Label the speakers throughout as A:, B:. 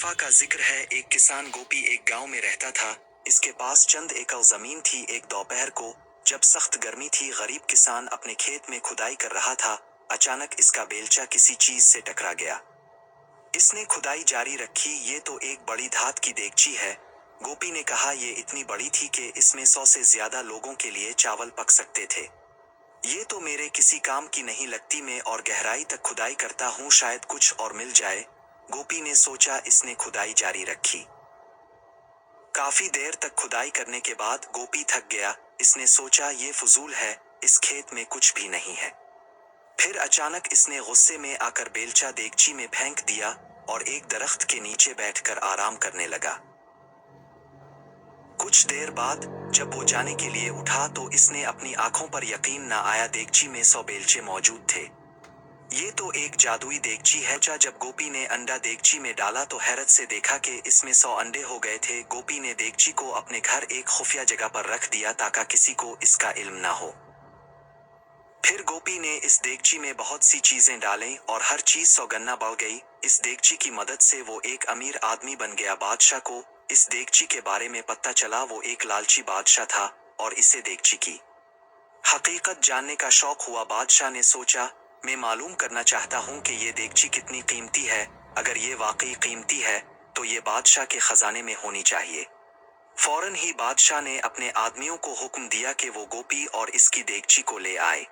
A: दफा का जिक्र है, एक किसान गोपी एक गांव में रहता था। इसके पास चंद एकड़ जमीन थी। एक दोपहर को जब सख्त गर्मी थी, गरीब किसान अपने खेत में खुदाई कर रहा था। अचानक इसका बेलचा किसी चीज से टकरा गया। इसने खुदाई जारी रखी। ये तो एक बड़ी धात की देगची है, गोपी ने कहा। ये इतनी बड़ी थी कि इसमें 100 से ज्यादा लोगों के लिए चावल पक सकते थे। ये तो मेरे किसी काम की नहीं लगती। मैं और गहराई तक खुदाई करता हूँ, शायद कुछ और मिल जाए, गोपी ने सोचा। इसने खुदाई जारी रखी। काफी देर तक खुदाई करने के बाद गोपी थक गया। इसने सोचा, ये फजूल है, इस खेत में कुछ भी नहीं है। फिर अचानक इसने गुस्से में आकर बेलचा देगची में फेंक दिया और एक दरख्त के नीचे बैठकर आराम करने लगा। कुछ देर बाद जब वो जाने के लिए उठा तो इसने अपनी आंखों पर यकीन न आया। देगची में 100 बेलचे मौजूद थे। ये तो एक जादुई देगची है। जब गोपी ने अंडा देगची में डाला तो हैरत से देखा कि इसमें 100 अंडे हो गए थे। गोपी ने देगची को अपने घर एक खुफिया जगह पर रख दिया ताकि किसी को इसका इल्म ना हो। फिर गोपी ने इस देगची में बहुत सी चीजें डालें और हर चीज 100 गुना बढ़ गई। इस देगची की मदद से वो एक अमीर आदमी बन गया। बादशाह को इस देगची के बारे में पता चला। वो एक लालची बादशाह था और इसे देगची की हकीकत जानने का शौक हुआ। बादशाह ने सोचा, मैं मालूम करना चाहता हूँ कि ये देगची कितनी कीमती है। अगर ये वाकई कीमती है तो ये बादशाह के खजाने में होनी चाहिए। फौरन ही बादशाह ने अपने आदमियों को हुक्म दिया कि वो गोपी और इसकी देगची को ले आए।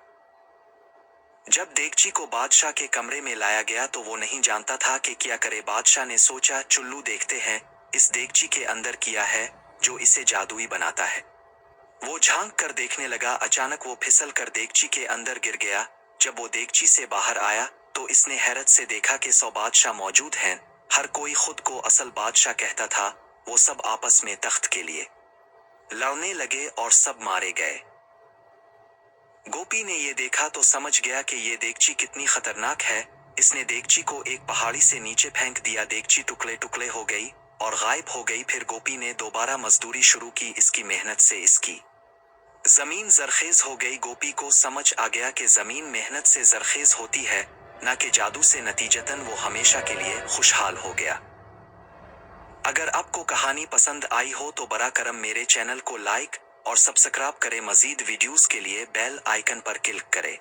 A: जब देगची को बादशाह के कमरे में लाया गया तो वो नहीं जानता था कि क्या करे। बादशाह ने सोचा, चुल्लू देखते हैं इस देगची के अंदर क्या है जो इसे जादुई बनाता है। वो झांक कर देखने लगा। अचानक वो फिसल कर देगची के अंदर गिर गया। जब वो देगची से बाहर आया तो इसने हैरत से देखा कि 100 बादशाह मौजूद हैं। हर कोई खुद को असल बादशाह कहता था। वो सब आपस में तख्त के लिए लड़ने लगे और सब मारे गए। गोपी ने ये देखा तो समझ गया कि ये देगची कितनी खतरनाक है। इसने देगची को एक पहाड़ी से नीचे फेंक दिया। देगची टुकड़े टुकड़े हो गई और गायब हो गई। फिर गोपी ने दोबारा मजदूरी शुरू की। इसकी मेहनत से इसकी जमीन जरखेज हो गई। गोपी को समझ आ गया कि जमीन मेहनत से जरखेज होती है, न कि जादू से। नतीजतन वो हमेशा के लिए खुशहाल हो गया। अगर आपको कहानी पसंद आई हो तो बरा करम मेरे चैनल को लाइक और सब्सक्राइब करें। मजीद वीडियोस के लिए बेल आइकन पर क्लिक करें।